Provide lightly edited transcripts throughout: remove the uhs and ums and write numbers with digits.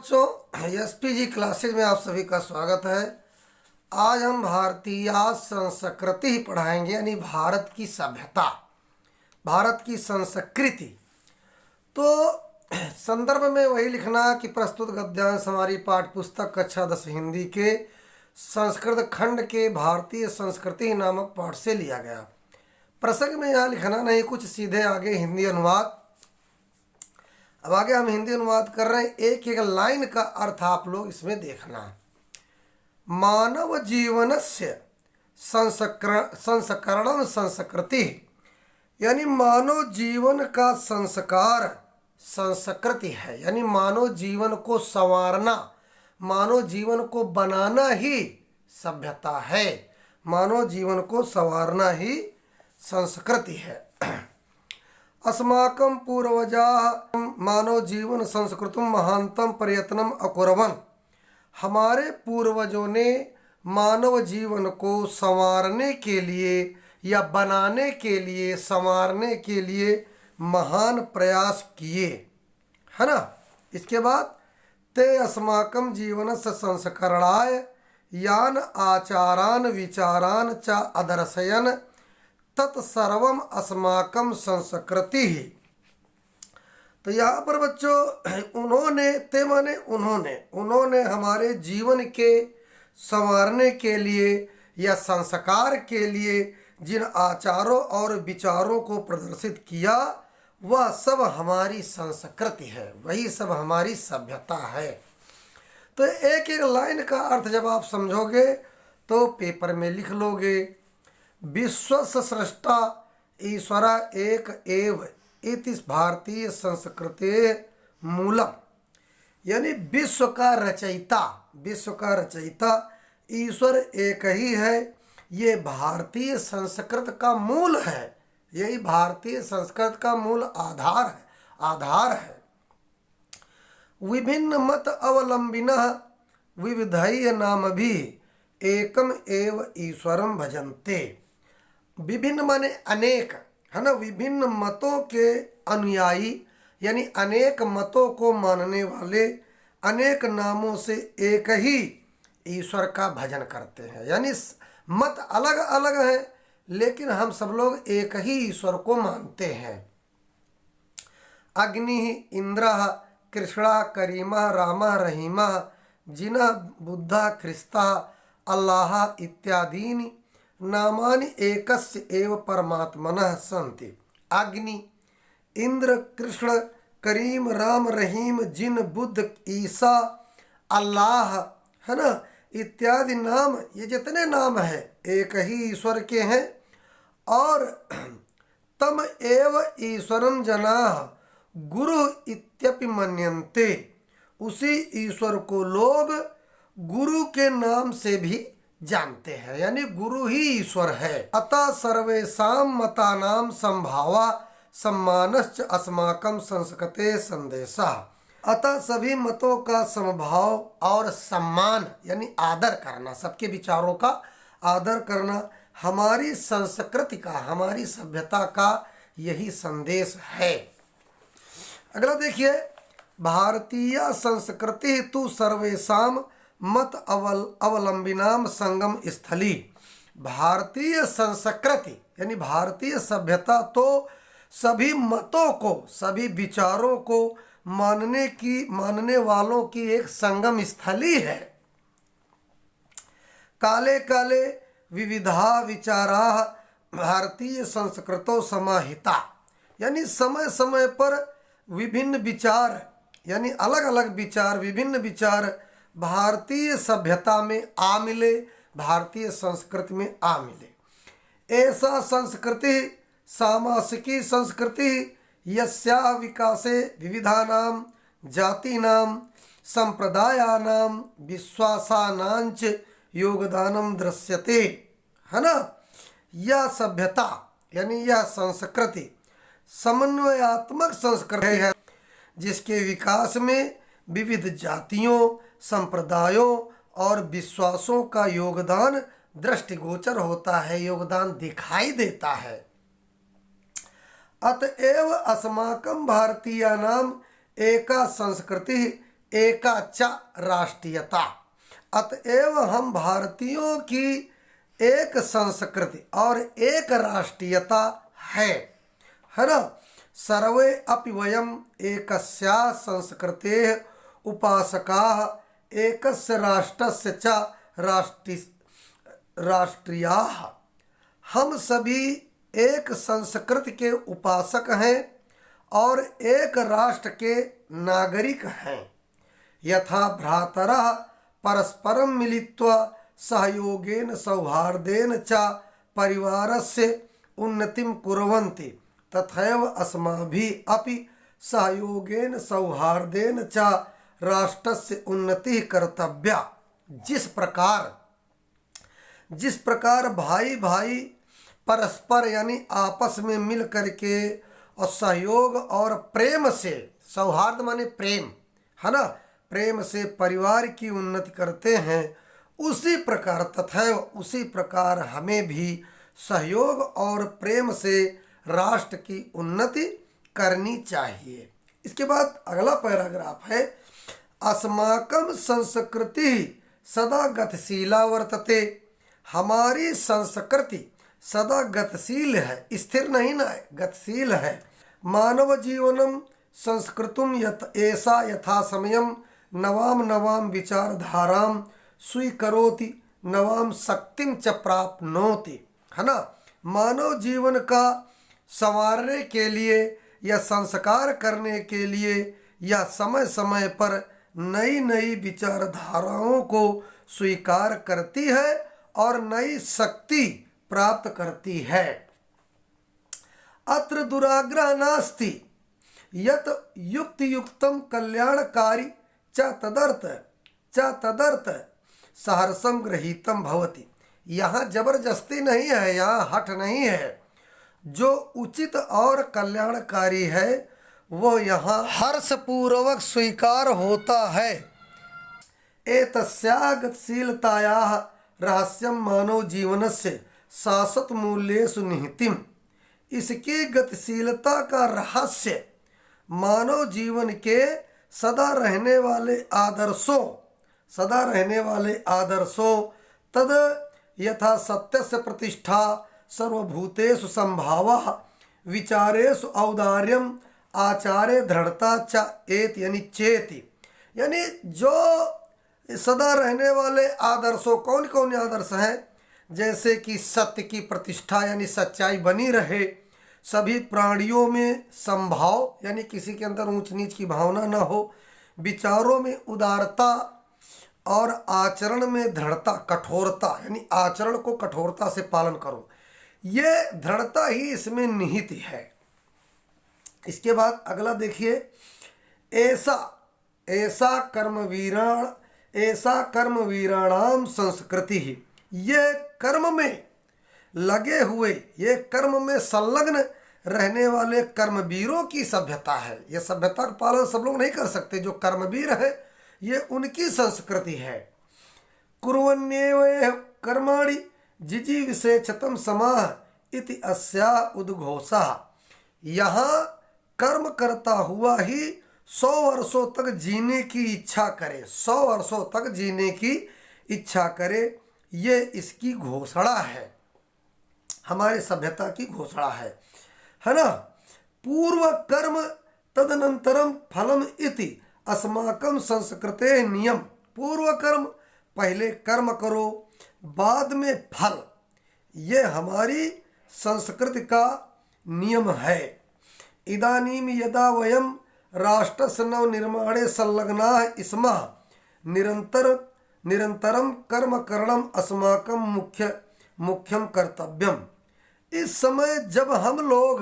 बच्चों, SPG classes में आप सभी का स्वागत है। आज हम भारतीय संस्कृति पढ़ाएंगे, यानी भारत की सभ्यता, भारत की संस्कृति। तो संदर्भ में वही लिखना कि प्रस्तुत गद्यांश हमारी पाठ्य पुस्तक कक्षा 10 हिंदी के संस्कृत खंड के भारतीय संस्कृति नामक पाठ से लिया गया। प्रसंग में यहाँ लिखना नहीं, कुछ सीधे आगे हिंदी अनुवाद। अब आगे हम हिंदी अनुवाद कर रहे हैं, एक एक लाइन का अर्थ आप लोग इसमें देखना। मानव जीवनस्य संस्करणं संस्कृति, यानी मानव जीवन का संस्कार संस्कृति है। यानी मानव जीवन को संवारना, मानव जीवन को बनाना ही सभ्यता है। मानव जीवन को संवारना ही संस्कृति है। अस्माकं पूर्वजाः मानव जीवन संस्कृतं महानतम प्रयत्नम अकुर्वन्, हमारे पूर्वजों ने मानव जीवन को संवारने के लिए या बनाने के लिए, संवारने के लिए महान प्रयास किए, है ना। इसके बाद ते अस्माकं जीवनस्य संस्करणाय यान आचारान विचारान च अदर्शयन् तत्सर्वम अस्माकं संस्कृति ही। तो यहाँ पर बच्चों उन्होंने, ते माने उन्होंने हमारे जीवन के संवारने के लिए या संस्कार के लिए जिन आचारों और विचारों को प्रदर्शित किया, वह सब हमारी संस्कृति है, वही सब हमारी सभ्यता है। तो एक एक लाइन का अर्थ जब आप समझोगे तो पेपर में लिख लोगे। विश्वस्य सृष्टा ईश्वर एक एव इति भारतीय संस्कृति मूलम, यानी विश्व का रचयिता ईश्वर एक ही है। ये भारतीय संस्कृत का मूल है, यही भारतीय संस्कृत का मूल आधार है। विभिन्न मत अवलंबिनः विविधैः नामभिः एकम एव ईश्वरं भजन्ते। विभिन्न माने अनेक, है ना। विभिन्न मतों के अनुयायी, यानी अनेक मतों को मानने वाले अनेक नामों से एक ही ईश्वर का भजन करते हैं। यानी मत अलग अलग हैं, लेकिन हम सब लोग एक ही ईश्वर को मानते हैं। अग्नि इंद्र कृष्णा करीमा रामा रहीमा जिना बुद्धा ख्रिस्ता अल्लाह इत्यादीनि नामानि एकस्य एव परमात्मनः सन्ति। अग्नि, इंद्र, कृष्ण, करीम, राम, रहीम, जिन, बुद्ध, ईसा, अल्लाह, है ना, इत्यादि नाम, ये जितने नाम हैं एक ही ईश्वर के हैं। और तम एव ईश्वरं जनाः गुरु इत्यपि मन्यन्ते, उसी ईश्वर को लोग गुरु के नाम से भी जानते हैं, यानी गुरु ही ईश्वर है। अतः सर्वेषां मतानां संभावा सम्मानश्च अस्माकं संस्कृते संदेशः। अतः सभी मतों का समभाव और सम्मान, यानी आदर करना, सबके विचारों का आदर करना हमारी संस्कृति का, हमारी सभ्यता का यही संदेश है। अगला देखिए, भारतीय संस्कृति तु सर्वेषां मत अवलंबिनाम संगम स्थली। भारतीय संस्कृति यानी भारतीय सभ्यता तो सभी मतों को, सभी विचारों को मानने वालों की एक संगम स्थली है। काले काले विविधा विचारा भारतीय संस्कृतौ समाहिता, यानी समय समय पर विभिन्न विचार, यानी अलग अलग विचार, विभिन्न विचार भारतीय सभ्यता में आ मिले, भारतीय संस्कृति में आ मिले। ऐसा संस्कृति सामासिकी संस्कृति यस्याः विकासे विविधानां जातीनां संप्रदायानां विश्वासानांच योगदानं दृश्यते, है ना। यह सभ्यता यानी यह संस्कृति समन्वयात्मक संस्कृति है, जिसके विकास में विविध जातियों, संप्रदायों और विश्वासों का योगदान दृष्टिगोचर होता है, योगदान दिखाई देता है। अतएव अस्माकं भारतीयानां एका संस्कृति एका च राष्ट्रीयता। अतएव हम भारतीयों की एक संस्कृति और एक राष्ट्रीयता है ना। सर्वे अपि वयम एकस्या संस्कृतेः उपासकाः एकस्य राष्ट्रस्य च राष्ट्रीयाः। हम सभी एक संस्कृति के उपासक हैं और एक राष्ट्र के नागरिक हैं। यथा भ्रातरः परस्परं मिलित्वा सहयोगेन सौहार्देन च परिवारस्य उन्नतिं कुर्वन्ति तथैव अस्माभिः अपि सहयोगेन सौहार्देन च राष्ट्रस्य उन्नतिः कर्तव्या। जिस प्रकार भाई भाई परस्पर यानी आपस में मिल करके और सहयोग और प्रेम से, सौहार्द माने प्रेम है ना, प्रेम से परिवार की उन्नति करते हैं, उसी प्रकार तथैव उसी प्रकार हमें भी सहयोग और प्रेम से राष्ट्र की उन्नति करनी चाहिए। इसके बाद अगला पैराग्राफ है, अस्माकं संस्कृति सदा गतिशीला वर्तते। हमारी संस्कृति सदा गतिशील है, स्थिर नहीं ना है, गतिशील है। मानव जीवनम संस्कृतुम ऐसा यथा समयम नवाम नवाम विचारधाराम स्वीकरोति नवाम शक्तिम च प्राप्नोति, है ना। मानव जीवन का संवारने के लिए या संस्कार करने के लिए या समय समय पर नई नई विचारधाराओं को स्वीकार करती है और नई शक्ति प्राप्त करती है। अत्र दुराग्रह नास्ति यत युक्ति युक्तम कल्याणकारी च तदर्थ सहर्षम गृहीतम भवति। यहाँ जबरदस्ती नहीं है, यहाँ हठ नहीं है। जो उचित और कल्याणकारी है वो यहाँ हर्षपूर्वक स्वीकार होता है। एतस्याः गतिशीलतायाः रहस्यं मानव जीवनस्य शाश्वत मूल्येषु निहितम्। इसकी गतिशीलता का रहस्य मानव जीवन के सदा रहने वाले आदर्शों तद यथा सत्यस्य प्रतिष्ठा सर्वभूतेषु संभावः विचारेषु औदार्यम आचार्य दृढ़ता च एति यानी चेति, यानी जो सदा रहने वाले आदर्शों, कौन कौन आदर्श हैं, जैसे कि सत्य की प्रतिष्ठा यानी सच्चाई बनी रहे, सभी प्राणियों में संभाव यानी किसी के अंदर ऊंच नीच की भावना न हो, विचारों में उदारता और आचरण में दृढ़ता, कठोरता यानी आचरण को कठोरता से पालन करो, ये दृढ़ता ही इसमें निहित है। इसके बाद अगला देखिए, ऐसा कर्मवीराणाम संस्कृति ही, ये कर्म में लगे हुए, ये कर्म में संलग्न रहने वाले कर्मवीरों की सभ्यता है। ये सभ्यता का पालन सब लोग नहीं कर सकते, जो कर्मवीर है ये उनकी संस्कृति है। कुर्वन्येव कर्माणि जिजीविषेचतम समाह इति अस्या उद्घोषः। यहाँ कर्म करता हुआ ही 100 वर्षों तक जीने की इच्छा करे, 100 वर्षों तक जीने की इच्छा करे, ये इसकी घोषणा है, हमारे सभ्यता की घोषणा है ना। पूर्व कर्म तदनंतरम फलम इति अस्माकं संस्कृते नियम। पूर्व कर्म, पहले कर्म करो बाद में फल, ये हमारी संस्कृति का नियम है। इदानीम यदा वयम राष्ट्रस्य नवनिर्माणे संलग्नाः स्मः निरंतरम कर्म करणम अस्माकं मुख्यम कर्तव्यम। इस समय जब हम लोग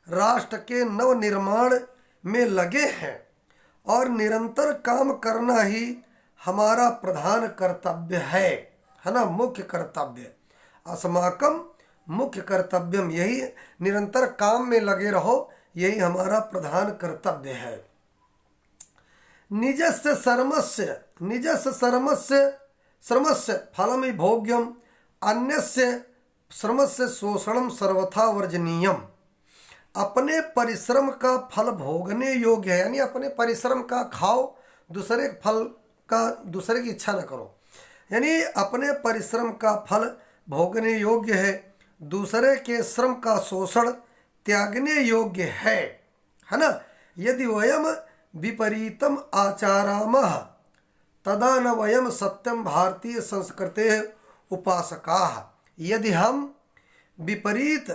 राष्ट्र के नवनिर्माण में लगे हैं और निरंतर काम करना ही हमारा प्रधान कर्तव्य है ना, मुख्य कर्तव्य। अस्माकम मुख्य कर्तव्यम, यही निरंतर काम में लगे रहो, यही हमारा प्रधान कर्तव्य है। निजस्य श्रमस्य फलम भोग्यम अन्यस्य श्रमस्य शोषणम सर्वथा वर्जनीयम। अपने परिश्रम का फल भोगने योग्य है, यानी अपने परिश्रम का खाओ दूसरे फल का दूसरे की इच्छा न करो, यानी अपने परिश्रम का फल भोगने योग्य है, दूसरे के श्रम का शोषण त्यागने योग्य है ना। यदि वयम विपरीतम आचारामः तदा न वयम सत्यम भारतीय संस्कृते उपासकाः। यदि हम विपरीत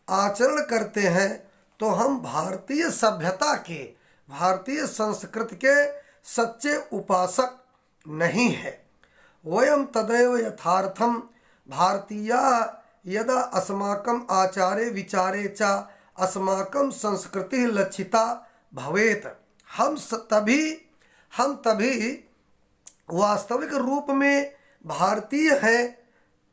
आचरण करते हैं तो हम भारतीय सभ्यता के, भारतीय संस्कृति के सच्चे उपासक नहीं है। वयम तदैव यथार्थम भारतीया यदा अस्माकं आचारे विचारे च अस्माकं संस्कृति लक्षिता भवेत। हम तभी वास्तविक रूप में भारतीय हैं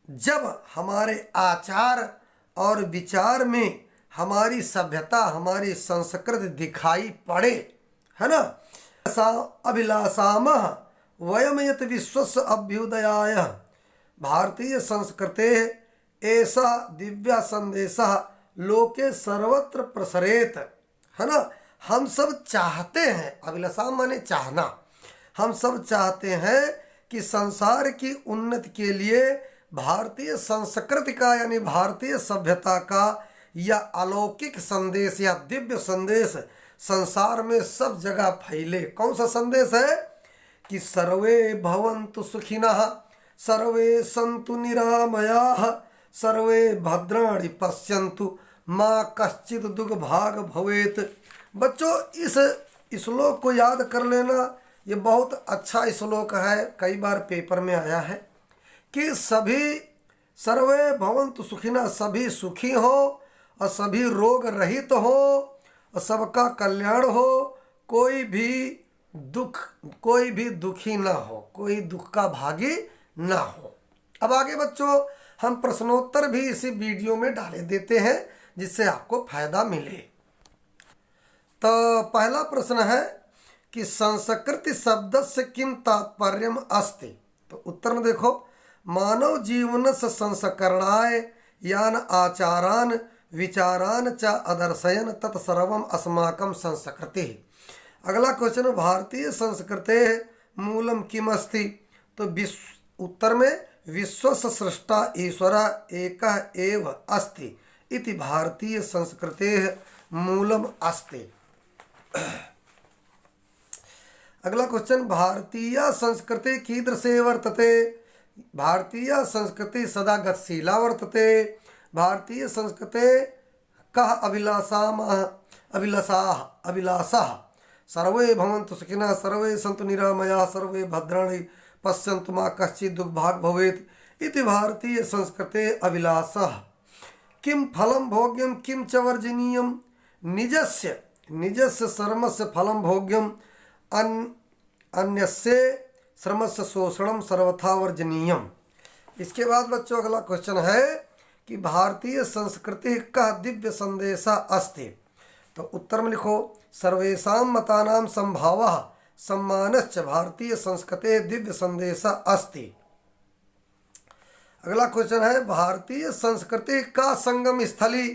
जब हमारे आचार और विचार में हमारी सभ्यता, हमारी संस्कृति दिखाई पड़े, है ना। अभिलाषामः वयम यत विश्वस्य अभ्युदयाय भारतीय संस्कृते ऐसा दिव्य संदेशः लोके सर्वत्र प्रसरेत, है ना। हम सब चाहते हैं, अभिलाषा माने चाहना, हम सब चाहते हैं कि संसार की उन्नति के लिए भारतीय संस्कृति का यानी भारतीय सभ्यता का या अलौकिक संदेश या दिव्य संदेश संसार में सब जगह फैले। कौन सा संदेश है कि सर्वे भवन्तु सुखिनः, सर्वे सन्तु निरामयाः, सर्वे भद्राणि पश्यन्तु माँ कश्चित् दुर्भाग भवेत। बच्चों इस श्लोक को याद कर लेना, ये बहुत अच्छा श्लोक है, कई बार पेपर में आया है कि सभी सर्वे भवन्तु सुखिनः, सभी सुखी हो और सभी रोग रहित हो और सबका कल्याण हो, कोई भी दुखी ना हो, कोई दुख का भागी ना हो। अब आगे बच्चों हम प्रश्नोत्तर भी इसी वीडियो में डाले देते हैं जिससे आपको फायदा मिले। तो पहला प्रश्न है कि संस्कृति शब्दस्य किं तात्पर्यम अस्ति। तो उत्तर में देखो, मानव जीवनस्य संस्करणाय यान आचारान विचारान च अदर्शयन तत्सर्वम अस्माकं संस्कृति। अगला क्वेश्चन, भारतीय संस्कृते मूलम किम अस्ति। तो उत्तर में विश्वस्य सृष्टा ईश्वर एकः एव अस्ति इति भारतीय संस्कृते मूलम अस्ति। अगला क्वेश्चन, भारतीय संस्कृति कीदृशे वर्तते। भारतीय संस्कृति सदा गतिशीला वर्तते। भारतीय संस्कृते कः अभिलाषाः सर्वे भवन्तु सुखिनः, सर्वे सन्तु निरामयाः, सर्वे भद्राणि पश्यन्तु मा कश्चित् दुर्भाग् भवेत् इति भारतीय संस्कृते अभिलाषः। किं फलं भोग्यं किं च वर्जनीयं। निजस्य श्रमस्य फलं भोग्यं अन्यस्य श्रमस्य शोषणम सर्वथा वर्जनीयम। इसके बाद बच्चों अगला क्वेश्चन है कि भारतीय संस्कृति का दिव्य संदेश अस्ति। तो उत्तर में लिखो, सर्वेषां मतानां संभावः सम्मानश्च भारतीय संस्कृते दिव्य संदेश अस्ति। अगला क्वेश्चन है, भारतीय संस्कृति का संगम स्थली।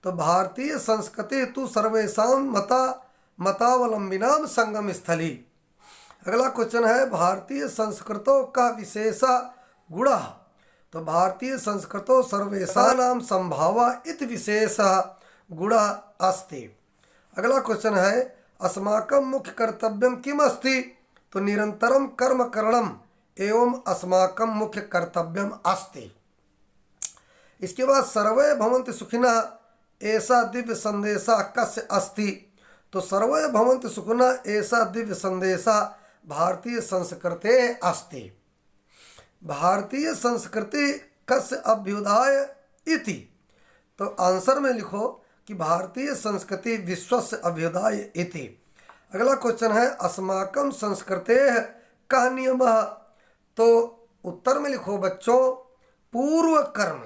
तो भारतीय संस्कृति तो सर्वेषां मतावलंबिनां संगम स्थली। अगला क्वेश्चन है, भारतीय संस्कृतों का विशेष गुण। तो भारतीय संस्कृतों सर्वेषां संभावा इति विशेष गुण अस्ति। अगला क्वेश्चन है, अस्माकं मुख्य कर्तव्यं किम अस्ति। तो निरंतरं कर्म करणम एवं अस्माकं मुख्य कर्तव्यम अस्ति। इसके बाद सर्वे भवन्तु सुखिनः ऐसा दिव्य संदेशा कस्य अस्ति। तो सर्वे भवन्तु सुखिनः ऐसा दिव्य संदेशा भारतीय संस्कृते अस्ति। भारतीय संस्कृति कस्य अभ्युदय इति। तो आंसर में लिखो कि भारतीय संस्कृति विश्वस्य अभ्युदय इति। अगला क्वेश्चन है, अस्माकं संस्कृतेः कः नियमः। तो उत्तर में लिखो बच्चों, पूर्व कर्म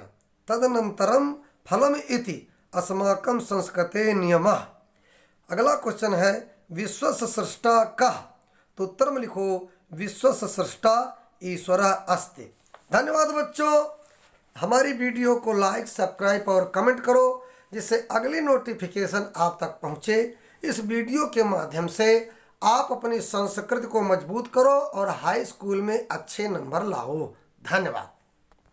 तदनंतरम फलम इति अस्माकं संस्कृते नियमः। अगला क्वेश्चन है, विश्वस्य सृष्टा कः। तो उत्तर में लिखो, विश्वस्य सृष्टा ईश्वर अस्ति। धन्यवाद बच्चों। हमारी वीडियो को लाइक, सब्सक्राइब और कमेंट करो जिससे अगली नोटिफिकेशन आप तक पहुँचे। इस वीडियो के माध्यम से आप अपनी संस्कृति को मजबूत करो और हाई स्कूल में अच्छे नंबर लाओ। धन्यवाद।